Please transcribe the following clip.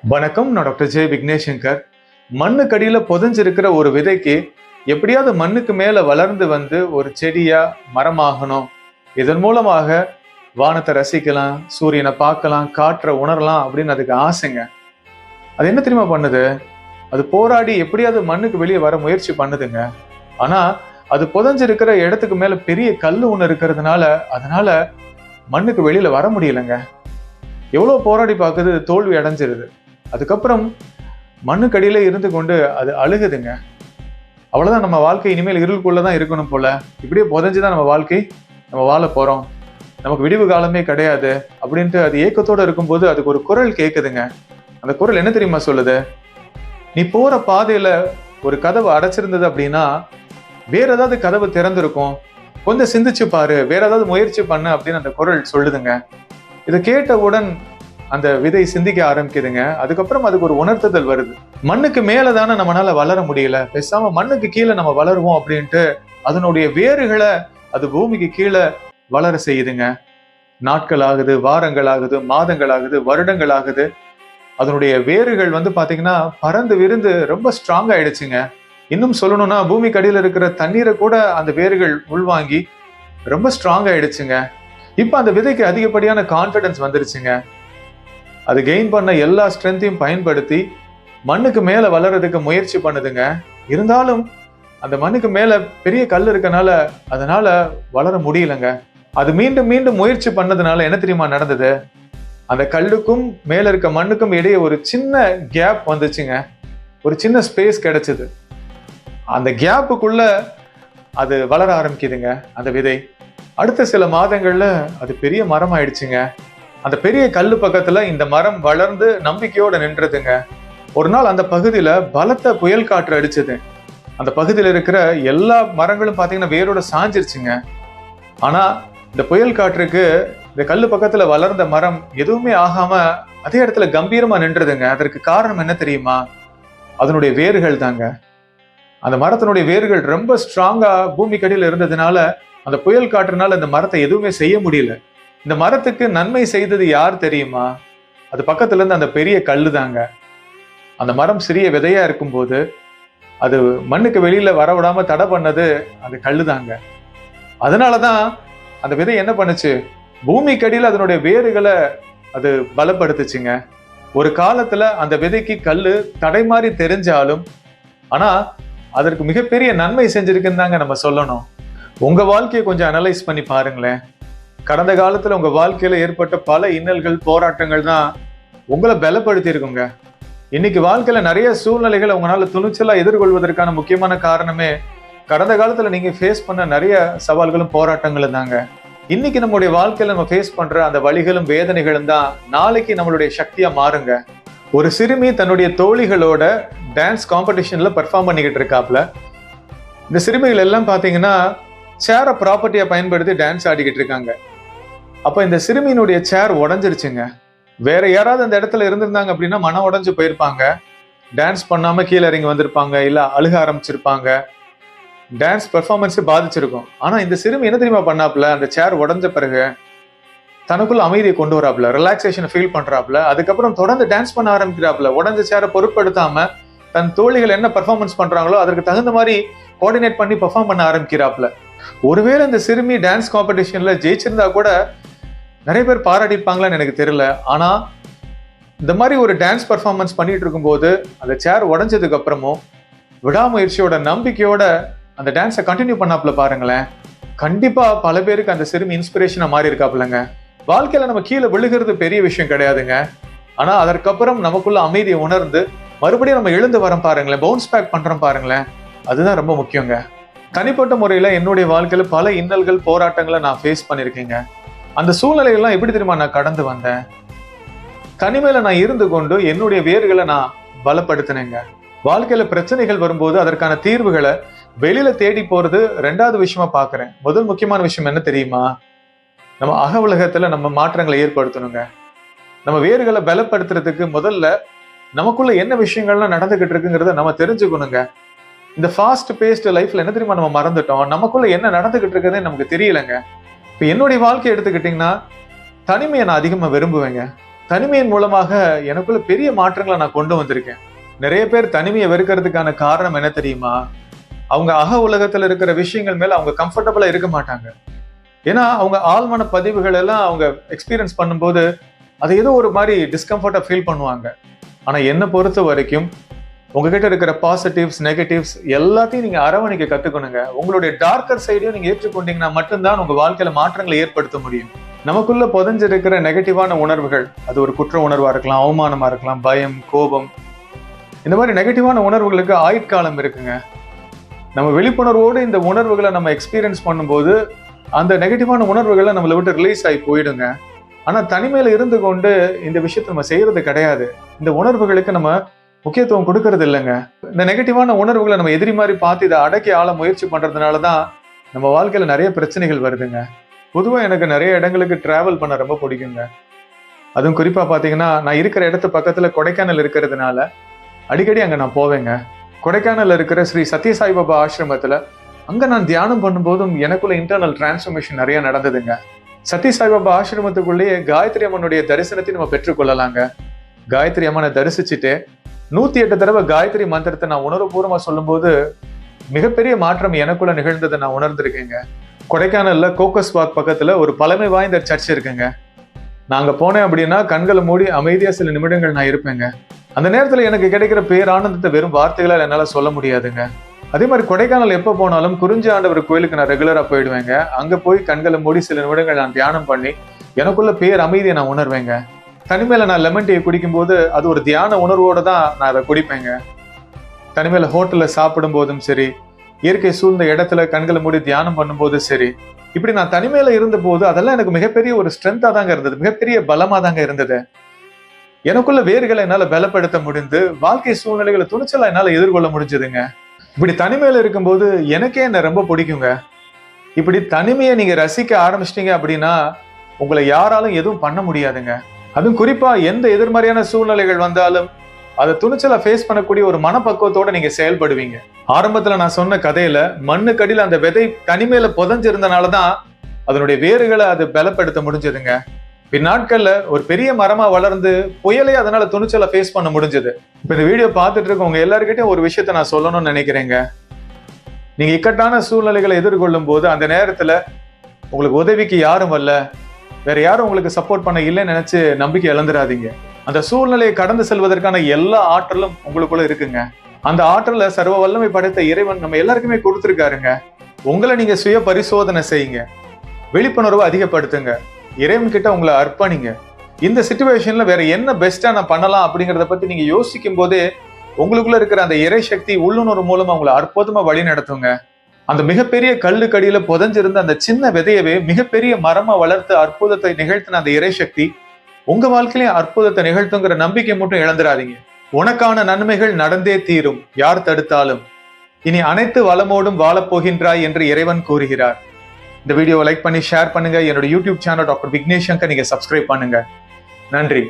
வணக்கம். நான் doctor J Vignesh Shankar. மண்ணுக்கடியில புதைஞ்சிருக்கிற ஒரு விதைக்கு எப்படியாவது மண்ணுக்கு மேல வளர்ந்து வந்து ஒரு செடியா மரமாகணும். இதன் மூலமாக வானத்தை ரசிக்கலாம், சூரியனை பார்க்கலாம், காற்றை உணரலாம் அப்படின்னு அதுக்கு ஆசைங்க. அது என்ன தெரியுமா பண்ணுது? அது போராடி எப்படியாவது மண்ணுக்கு வெளியே வர முயற்சி பண்ணுதுங்க. ஆனா அது புதைஞ்சிருக்கிற இடத்துக்கு மேல பெரிய கல்லு ஒண்ணு இருக்கிறதுனால அதனால மண்ணுக்கு வெளியில வர முடியலங்க. எவ்வளவு போராடி பார்க்குது, தோல்வி அடைஞ்சிருது. அதுக்கப்புறம் மண்ணுக்கடியில இருந்து கொண்டு அது அழுகுதுங்க. அவ்வளவுதான், நம்ம வாழ்க்கை இனிமேல் இருளுக்குள்ளதான் இருக்கணும் போல, இப்படியே புதைஞ்சுதான் நம்ம வாழ்க்கை நம்ம வாழ போறோம், நமக்கு விடிவு காலமே கிடையாது அப்படின்ட்டு அது ஏக்கத்தோட இருக்கும்போது அதுக்கு ஒரு குரல் கேட்குதுங்க. அந்த குரல் என்ன தெரியுமா சொல்லுது? நீ போற பாதையில ஒரு கதவு அடைச்சிருந்தது அப்படின்னா வேற ஏதாவது கதவு திறந்திருக்கும், கொஞ்சம் சிந்திச்சு பாரு, வேற ஏதாவது முயற்சி பண்ணு அப்படின்னு அந்த குரல் சொல்லுதுங்க. இதை கேட்டவுடன் அந்த விதை சிந்திக்க ஆரம்பிக்குதுங்க. அதுக்கப்புறம் அதுக்கு ஒரு உணர்த்துதல் வருது. மண்ணுக்கு மேலதானே நம்மளால வளர முடியல, பேசாம மண்ணுக்கு கீழே நம்ம வளருவோம் அப்படின்ட்டு அதனுடைய வேறுகளை அது பூமிக்கு கீழே வளர செய்யுதுங்க. நாட்கள் ஆகுது, வாரங்கள் ஆகுது, மாதங்கள் ஆகுது, வருடங்கள் ஆகுது. அதனுடைய வேர்கள் பாத்தீங்கன்னா பறந்து விருந்து ரொம்ப ஸ்ட்ராங் ஆயிடுச்சுங்க. இன்னும் சொல்லணும்னா பூமிக்கு அடியில் இருக்கிற தண்ணீரை கூட அந்த வேர்கள் உள்வாங்கி ரொம்ப ஸ்ட்ராங் ஆயிடுச்சுங்க. இப்ப அந்த விதைக்கு அதிகப்படியான கான்பிடன்ஸ் வந்துருச்சுங்க. அது கெயின் பண்ண எல்லா ஸ்ட்ரென்த்தையும் பயன்படுத்தி மண்ணுக்கு மேல வளர்றதுக்கு முயற்சி பண்ணுதுங்க. இருந்தாலும் அந்த மண்ணுக்கு மேல பெரிய கல் இருக்கனால அதனால வளர முடியலங்க. அது மீண்டும் மீண்டும் முயற்சி பண்ணதுனால என்ன தெரியுமா நடந்தது? அந்த கல்லுக்கும் மேல இருக்க மண்ணுக்கும் இடையே ஒரு சின்ன கேப் வந்துச்சுங்க. ஒரு சின்ன ஸ்பேஸ் கிடைச்சது. அந்த கேப்புக்குள்ள அது வளர ஆரம்பிக்குதுங்க அந்த விதை. அடுத்த சில மாதங்கள்ல அது பெரிய மரம் ஆயிடுச்சுங்க. அந்த பெரிய கல்லு பக்கத்துல இந்த மரம் வளர்ந்து நம்பிக்கையோட நின்றதுங்க. ஒரு நாள் அந்த பகுதியில பலத்த புயல் காற்று அடிச்சது. அந்த பகுதியில இருக்கிற எல்லா மரங்களும் பாத்தீங்கன்னா வேரோட சாஞ்சிருச்சுங்க. ஆனா இந்த புயல் காற்றுக்கு இந்த கல்லு பக்கத்துல வளர்ந்த மரம் எதுவுமே ஆகாம அதே இடத்துல கம்பீரமா நின்றதுங்க. அதற்கு காரணம் என்ன தெரியுமா? அதனுடைய வேர்கள் தாங்க. அந்த மரத்தினுடைய வேர்கள் ரொம்ப ஸ்ட்ராங்கா பூமிக்கடியில இருந்ததுனால அந்த புயல் காற்றுனால இந்த மரத்தை எதுவுமே செய்ய முடியல. இந்த மரத்துக்கு நன்மை செய்தது யார் தெரியுமா? அது பக்கத்துல இருந்து அந்த பெரிய கல்லு தாங்க. அந்த மரம் சிறிய விதையா இருக்கும்போது அது மண்ணுக்கு வெளியில வர விடாம தடை பண்ணது அந்த கல்லு தாங்க. அதனாலதான் அந்த விதை என்ன பண்ணுச்சு? பூமிக்கடியில அதனுடைய வேர்களை அது பலப்படுத்துச்சுங்க. ஒரு காலத்துல அந்த விதைக்கு கல்லு தடை மாதிரி தெரிஞ்சாலும் ஆனா அதற்கு மிகப்பெரிய நன்மை செஞ்சிருக்குன்னு தாங்க நம்ம சொல்லணும். உங்க வாழ்க்கையை கொஞ்சம் அனலைஸ் பண்ணி பாருங்களேன். கடந்த காலத்துல உங்க வாழ்க்கையில ஏற்பட்ட பல இன்னல்கள், போராட்டங்கள் தான் உங்களை பலப்படுத்தி இருக்குங்க. இன்னைக்கு வாழ்க்கையில நிறைய சூழ்நிலைகளை உங்களால துணிச்சலா எதிர்கொள்வதற்கான முக்கியமான காரணமே கடந்த காலத்துல நீங்க ஃபேஸ் பண்ண நிறைய சவால்களும் போராட்டங்களும் தாங்க. இன்னைக்கு நம்மளுடைய வாழ்க்கையில நம்ம ஃபேஸ் பண்ற அந்த வலிகளும் வேதனைகளும் தான் நாளைக்கு நம்மளுடைய சக்தியா மாறுங்க. ஒரு சிறுமி தன்னுடைய தோழிகளோட டான்ஸ் காம்படிஷன்ல பெர்ஃபார்ம் பண்ணிக்கிட்டு இருக்காப்ல. இந்த சிறுமிகள் எல்லாம் பாத்தீங்கன்னா சேரை ப்ராப்பர்ட்டியா பயன்படுத்தி டான்ஸ் ஆடிக்கிட்டு இருக்காங்க. அப்ப இந்த சிறுமியினுடைய சேர் உடஞ்சிருச்சுங்க. வேற யாராவது அந்த இடத்துல இருந்திருந்தாங்க அப்படின்னா மனம் உடைஞ்சு போயிருப்பாங்க. டான்ஸ் பண்ணாம கீழே இறங்கி வந்திருப்பாங்க, இல்ல அழுக ஆரம்பிச்சிருப்பாங்க. Dance performance பாதிச்சிருக்கும். ஆனா இந்த சிறுமி என்ன தெரியுமா பண்ணாப்ல? அந்த சேர் உடஞ்ச பிறகு தனக்குள்ள அமைதியை கொண்டு வராப்ல, ரிலாக்ஸேஷனை ஃபீல் பண்றாப்ல. அதுக்கப்புறம் தொடர்ந்து டான்ஸ் பண்ண ஆரம்பிக்கிறாப்ல. உடஞ்ச சேரை பொருட்படுத்தாம தன் தோழிகள் என்ன பெர்ஃபார்மன்ஸ் பண்றாங்களோ அதற்கு தகுந்த மாதிரி கோஆர்டினேட் பண்ணி பெர்ஃபார்ம் பண்ண ஆரம்பிக்கிறாப்ல. ஒருவேளை இந்த சிறுமி டான்ஸ் காம்படிஷன்ல ஜெயிச்சிருந்தா கூட நிறைய பேர் பாராட்டிப்பாங்களான்னு எனக்கு தெரியல. ஆனா இந்த மாதிரி ஒரு டான்ஸ் பெர்ஃபார்மன்ஸ் பண்ணிட்டு இருக்கும்போது அந்த சேர் உடஞ்சதுக்கு அப்புறமும் விடாமுயற்சியோட நம்பிக்கையோட அந்த டான்ஸை கண்டினியூ பண்ணாப்ல பாருங்களேன். கண்டிப்பா பல பேருக்கு அந்த சிறுமி இன்ஸ்பிரேஷனா மாறி இருக்காப்லங்க. வாழ்க்கையில நம்ம கீழே விழுகிறது பெரிய விஷயம் கிடையாதுங்க. ஆனா அதற்கப்புறம் நமக்குள்ள அமைதியை உணர்ந்து மறுபடியும் நம்ம எழுந்து வரோம் பாருங்களேன், பவுன்ஸ் பேக் பண்றோம் பாருங்களேன், அதுதான் ரொம்ப முக்கியங்க. தனிப்பட்ட முறையில என்னுடைய வாழ்க்கையில பல இன்னல்கள், போராட்டங்களை நான் ஃபேஸ் பண்ணிருக்கேங்க. அந்த சூழ்நிலைகள்லாம் எப்படி தெரியுமா நான் கடந்து வந்தேன்? தனிமையில நான் இருந்து கொண்டு என்னுடைய வேர்களை நான் பலப்படுத்தினேங்க. வாழ்க்கையில பிரச்சனைகள் வரும்போது அதற்கான தீர்வுகளை வெளியில தேடி போறது ரெண்டாவது விஷயமா பாக்குறேன். முதல் முக்கியமான விஷயம் என்ன தெரியுமா? நம்ம அக உலகத்துல நம்ம மாற்றங்களை ஏற்படுத்தணுங்க. நம்ம வேர்களை பலப்படுத்துறதுக்கு முதல்ல நமக்குள்ள என்ன விஷயங்கள்லாம் நடந்துகிட்டு இருக்குங்கிறத நம்ம தெரிஞ்சுக்கணுங்க. இந்த ஃபாஸ்ட் பேஸ்ட் லைஃப்ல என்ன தெரியுமா நம்ம மறந்துட்டோம்? நமக்குள்ள என்ன நடந்துகிட்டு இருக்குதுன்னு நமக்கு தெரியலங்க. இப்ப என்னுடைய வாழ்க்கையை எடுத்துக்கிட்டீங்கன்னா தனிமையை நான் அதிகமா விரும்புவேங்க. தனிமையின் மூலமாக எனக்குள்ள பெரிய மாற்றங்களை நான் கொண்டு வந்திருக்கேன். நிறைய பேர் தனிமையை வெறுக்கிறதுக்கான காரணம் என்ன தெரியுமா? அவங்க அக உலகத்துல இருக்கிற விஷயங்கள் மேல அவங்க கம்ஃபர்டபுளா இருக்க மாட்டாங்க. ஏன்னா அவங்க ஆழ்மன பதிவுகள் எல்லாம் அவங்க எக்ஸ்பீரியன்ஸ் பண்ணும்போது அதை ஏதோ ஒரு மாதிரி டிஸ்கம்ஃபர்ட்டா ஃபீல் பண்ணுவாங்க. ஆனா என்னை பொறுத்த வரைக்கும் உங்ககிட்ட இருக்கிற பாசிட்டிவ்ஸ் நெகட்டிவ்ஸ் எல்லாத்தையும் நீங்க அரவணைக்க கத்துக்கணுங்க. உங்களுடைய டார்க்கர் சைடையும் நீங்க ஏற்றுக்கொண்டீங்கன்னா மட்டும்தான் உங்க வாழ்க்கையில மாற்றங்களை ஏற்படுத்த முடியும். நமக்குள்ள புதைஞ்சிருக்கிற நெகட்டிவான உணர்வுகள், அது ஒரு குற்ற உணர்வா இருக்கலாம், அவமானமா இருக்கலாம், பயம், கோபம், இந்த மாதிரி நெகட்டிவான உணர்வுகளுக்கு ஆயுட்காலம் இருக்குங்க. நம்ம விழிப்புணர்வோடு இந்த உணர்வுகளை நம்ம எக்ஸ்பீரியன்ஸ் பண்ணும்போது அந்த நெகட்டிவான உணர்வுகளை நம்மளை விட்டு ரிலீஸ் ஆகி போயிடுங்க. ஆனா தனிமையில இருந்து கொண்டு இந்த விஷயத்தை நம்ம செய்யறது கிடையாது. இந்த உணர்வுகளுக்கு நம்ம முக்கியத்துவம் கொடுக்கறது இல்லைங்க. இந்த நெகட்டிவான உணர்வுகளை நம்ம எதிரி மாதிரி பார்த்து இதை அடக்கி ஆள முயற்சி பண்றதுனாலதான் நம்ம வாழ்க்கையில நிறைய பிரச்சனைகள் வருதுங்க. பொதுவா எனக்கு நிறைய இடங்களுக்கு டிராவல் பண்ண ரொம்ப பிடிக்குங்க. அதுவும் குறிப்பா பாத்தீங்கன்னா, நான் இருக்கிற இடத்து பக்கத்துல கொடைக்கானல் இருக்கிறதுனால அடிக்கடி அங்க நான் போவேங்க. கொடைக்கானல்ல இருக்கிற ஸ்ரீ சத்ய சாய்பாபா ஆசிரமத்துல அங்க நான் தியானம் பண்ணும்போதும் எனக்குள்ள இன்டர்னல் டிரான்ஸ்ஃபர்மேஷன் நிறைய நடந்ததுங்க. சத்ய சாய்பாபா ஆசிரமத்துக்குள்ளேயே காயத்ரி அம்மனுடைய தரிசனத்தை நம்ம பெற்றுக்கொள்ளலாங்க. காயத்ரி அம்மனை தரிசிச்சுட்டு 108 தடவை காயத்ரி மந்திரத்தை நான் உணர்வுபூர்வமா சொல்லும்போது மிகப்பெரிய மாற்றம் எனக்குள்ள நிகழ்ந்ததை நான் உணர்ந்திருக்கேங்க. கொடைக்கானல்ல கோக்கஸ் வாக் பக்கத்துல ஒரு பழமை வாய்ந்த சர்ச் இருக்குங்க. நாங்க போனேன் அப்படின்னா கண்களை மூடி அமைதியா சில நிமிடங்கள் நான் இருப்பேங்க. அந்த நேரத்துல எனக்கு கிடைக்கிற பேரானந்தத்தை வெறும் வார்த்தைகளால் என்னால சொல்ல முடியாதுங்க. அதே மாதிரி கொடைக்கானல் எப்ப போனாலும் குறிஞ்சி ஆண்டவர் கோயிலுக்கு நான் ரெகுலரா போயிடுவேங்க. அங்க போய் கண்களை மூடி சில நிமிடங்கள் நான் தியானம் பண்ணி எனக்குள்ள பேர் அமைதியை நான் உணர்வேங்க. தனிமையில நான் லெமன் டீ குடிக்கும் போது அது ஒரு தியான உணர்வோட தான் நான் அதை குடிப்பேங்க. தனிமையில ஹோட்டல்ல சாப்பிடும் போதும் சரி, இயற்கை சூழ்ந்த இடத்துல கண்களை மூடி தியானம் பண்ணும்போது சரி, இப்படி நான் தனிமையில இருந்த போது அதெல்லாம் எனக்கு மிகப்பெரிய ஒரு ஸ்ட்ரென்த்தா தாங்க இருந்தது, மிகப்பெரிய பலமா தாங்க இருந்தது. எனக்குள்ள வேர்களை என்னால பலப்படுத்த முடிந்து வாழ்க்கை சூழ்நிலைகளை துணிச்சலா என்னால எதிர்கொள்ள முடிஞ்சதுங்க. இப்படி தனிமையில இருக்கும்போது எனக்கே என்ன ரொம்ப பிடிக்குங்க. இப்படி தனிமையை நீங்க ரசிக்க ஆரம்பிச்சிட்டீங்க அப்படின்னா உங்களை யாராலும் எதுவும் பண்ண முடியாதுங்க. அதுவும் குறிப்பா எந்த எதிர்மறையான சூழ்நிலைகள் வந்தாலும் அதை துணிச்சலா ஃபேஸ் பண்ணக்கூடிய ஒரு மனப்பக்குவத்தோட நீங்க செயல்படுவீங்க. ஆரம்பத்துல நான் சொன்ன கதையில மண்ணுக்கடியில அந்த விதை தனிமையில புதைஞ்சிருந்தனாலதான் அதனுடைய வேர்களை அது பலப்படுத்த முடிஞ்சதுங்க. பின்னாட்கள்ல ஒரு பெரிய மரமா வளர்ந்து புயலே அதனால துணிச்சலா ஃபேஸ் பண்ண முடிஞ்சது. இப்ப இந்த வீடியோ பார்த்துட்டு இருக்கவங்க எல்லாருக்கிட்டையும் ஒரு விஷயத்த நான் சொல்லணும்னு நினைக்கிறேங்க. நீங்க இக்கட்டான சூழ்நிலைகளை எதிர்கொள்ளும் போது அந்த நேரத்துல உங்களுக்கு உதவிக்கு யாரும் வரல, வேற யாரும் உங்களுக்கு சப்போர்ட் பண்ண இல்லைன்னு நினைச்சு நம்பிக்கை இழந்துடாதீங்க. அந்த சூழ்நிலையை கடந்து செல்வதற்கான எல்லா ஆற்றலும் உங்களுக்குள்ள இருக்குங்க. அந்த ஆற்றலை சர்வ வல்லமை படைத்த இறைவன் நம்ம எல்லாருக்குமே கொடுத்துருக்காருங்க. உங்களை நீங்க சுய பரிசோதனை செய்யுங்க, விழிப்புணர்வை அதிகப்படுத்துங்க, இறைவன் கிட்ட உங்களை அர்ப்பணிங்க. இந்த சிச்சுவேஷன்ல வேற என்ன பெஸ்டா நான் பண்ணலாம் அப்படிங்கறத பத்தி நீங்க யோசிக்கும் போதே உங்களுக்குள்ள இருக்கிற அந்த இறை சக்தி உள்ளுணர்வு மூலமா உங்களை அற்புதமா வழி நடத்துங்க. அந்த மிகப்பெரிய கல்லுக்கடியில புதைஞ்சிருந்த அந்த சின்ன விதையவே மிகப்பெரிய மரமா வளர்த்து அற்புதத்தை நிகழ்த்தின அந்த இறை சக்தி உங்க வாழ்க்கையிலேயே அற்புதத்தை நிகழ்த்துங்கிற நம்பிக்கை மட்டும் இழந்துடாதீங்க. உனக்கான நன்மைகள் நடந்தே தீரும், யார் தடுத்தாலும். இனி அனைத்து வளமோடும் வாழப்போகின்றாய் என்று இறைவன் கூறுகிறார். இந்த வீடியோவை லைக் பண்ணி ஷேர் பண்ணுங்க. என்னோட YouTube channel doctor Vignesh Shankar நீங்க சப்ஸ்கிரைப் பண்ணுங்க. நன்றி.